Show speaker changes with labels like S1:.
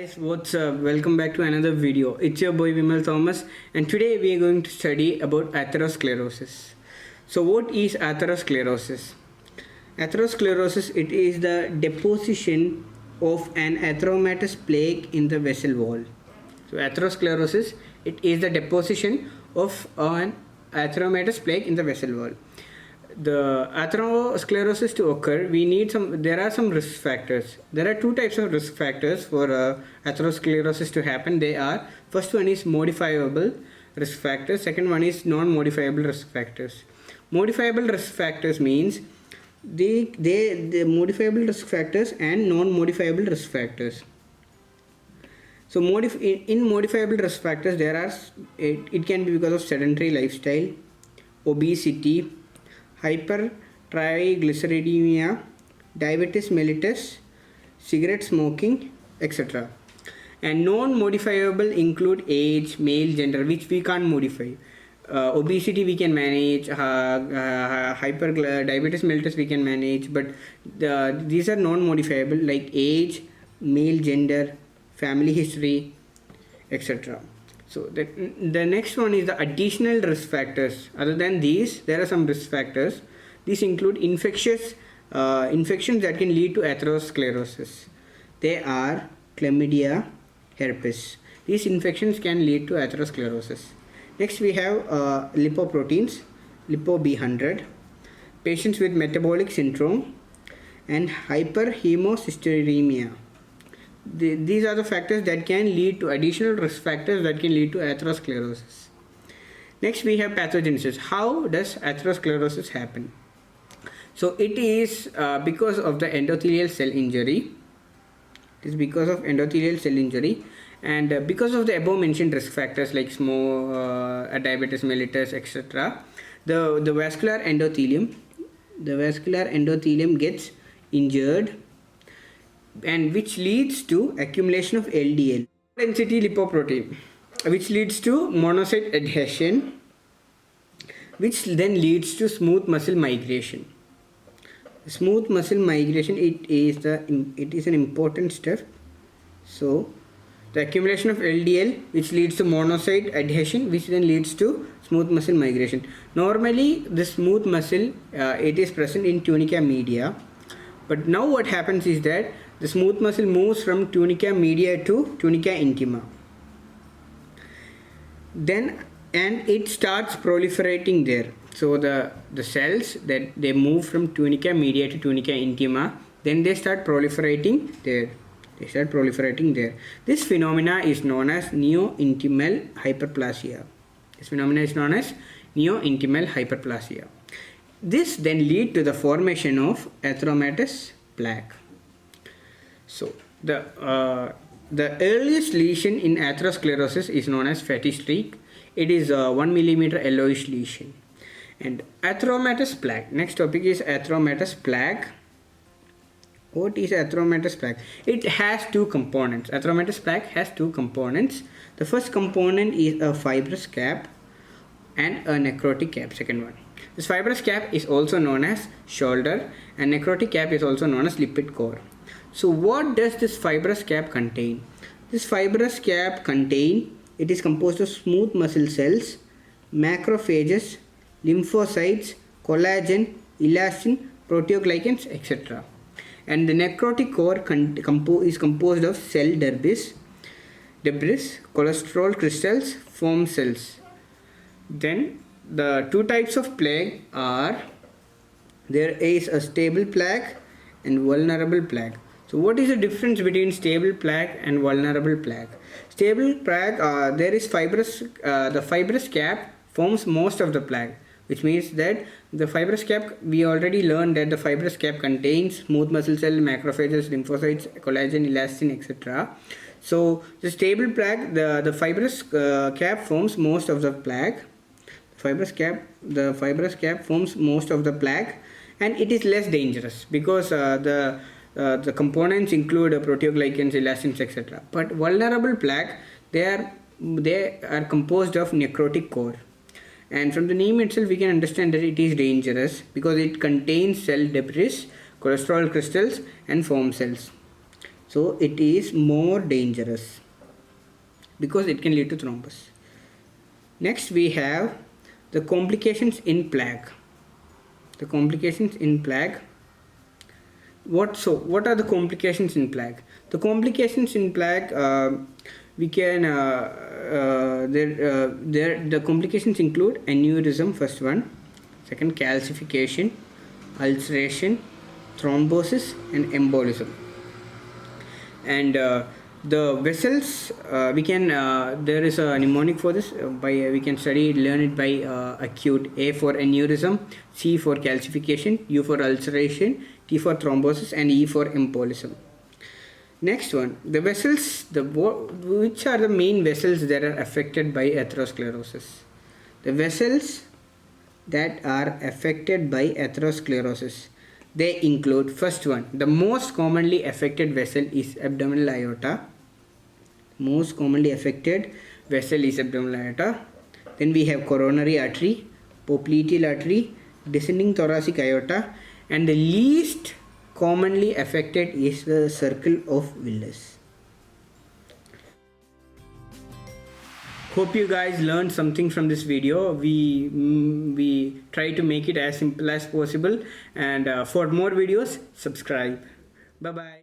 S1: Guys, what's up? Welcome back to another video. It's your boy Vimal Thomas, and today we are going to study about atherosclerosis. So, what is atherosclerosis? Atherosclerosis, it is the deposition of an atheromatous plaque in the vessel wall. So, atherosclerosis, it is the deposition of an atheromatous plaque in the vessel wall. The atherosclerosis to occur, there are some risk factors. There are two types of risk factors for atherosclerosis to happen. They are, first one is modifiable risk factors, second one is non-modifiable risk factors. Modifiable risk factors means the modifiable risk factors and non-modifiable risk factors. So in modifiable risk factors, it can be because of sedentary lifestyle, obesity, hypertriglyceridemia, diabetes mellitus, cigarette smoking, etc. And non-modifiable include age, male, gender, which we can't modify. Obesity we can manage, diabetes mellitus we can manage, but these are non-modifiable like age, male, gender, family history, etc. So the next one is the additional risk factors. Other than these, there are some risk factors. These include infections that can lead to atherosclerosis. They are chlamydia, herpes. These infections can lead to atherosclerosis. Next we have lipoproteins, lipo-B100, patients with metabolic syndrome, and hyperhemocysteinemia. These are the factors that can lead to additional risk factors that can lead to atherosclerosis. Next we have pathogenesis. How does atherosclerosis happen? So it is because of the endothelial cell injury. It is because of endothelial cell injury, and because of the above mentioned risk factors like diabetes mellitus, etc. The vascular endothelium gets injured, and which leads to accumulation of LDL, density lipoprotein, which leads to monocyte adhesion, which then leads to smooth muscle migration. Smooth muscle migration, it is an important step. So the accumulation of LDL, which leads to monocyte adhesion, which then leads to smooth muscle migration. Normally the smooth muscle it is present in tunica media, but now what happens is that the smooth muscle moves from tunica media to tunica intima. And it starts proliferating there. So the cells that they move from tunica media to tunica intima, then they start proliferating there. This phenomena is known as neointimal hyperplasia. This then lead to the formation of atheromatous plaque. So the earliest lesion in atherosclerosis is known as fatty streak. It is a 1 millimeter yellowish lesion. And atheromatous plaque. Next topic is atheromatous plaque. What is atheromatous plaque? It has two components. Atheromatous plaque has two components. The first component is a fibrous cap and a necrotic cap. Second one. This fibrous cap is also known as shoulder, and necrotic cap is also known as lipid core. So what does this fibrous cap contain? This fibrous cap it is composed of smooth muscle cells, macrophages, lymphocytes, collagen, elastin, proteoglycans, etc. And the necrotic core is composed of cell debris, cholesterol crystals, foam cells. Then the two types of plaque are, there is a stable plaque and vulnerable plaque. So what is the difference between stable plaque and vulnerable plaque? Stable plaque, there is the fibrous cap forms most of the plaque, which means that the fibrous cap, we already learned that the fibrous cap contains smooth muscle cell, macrophages, lymphocytes, collagen, elastin, etc. So the stable plaque, the fibrous cap forms most of the plaque. The fibrous cap forms most of the plaque, and it is less dangerous because the components include proteoglycans, elastins, etc. But vulnerable plaque, they are composed of necrotic core, and from the name itself we can understand that it is dangerous because it contains cell debris, cholesterol crystals, and foam cells. So it is more dangerous because it can lead to thrombus. Next we have the complications in plague. The complications in plague. What are the complications in plague? The complications in plague, we can the complications include aneurysm, first one, second calcification, ulceration, thrombosis and embolism. And the vessels, we can there is a mnemonic for this, we can learn it by acute. A for aneurysm, C for calcification, U for ulceration, T for thrombosis and E for embolism. Next one, the vessels, which are the main vessels that are affected by atherosclerosis? The vessels that are affected by atherosclerosis, they include, first one, the most commonly affected vessel is abdominal aorta. Most commonly affected vessel is abdominal aorta. Then we have coronary artery, popliteal artery, descending thoracic aorta, and the least commonly affected is the circle of Willis. Hope you guys learned something from this video. We try to make it as simple as possible, and for more videos, subscribe. Bye bye.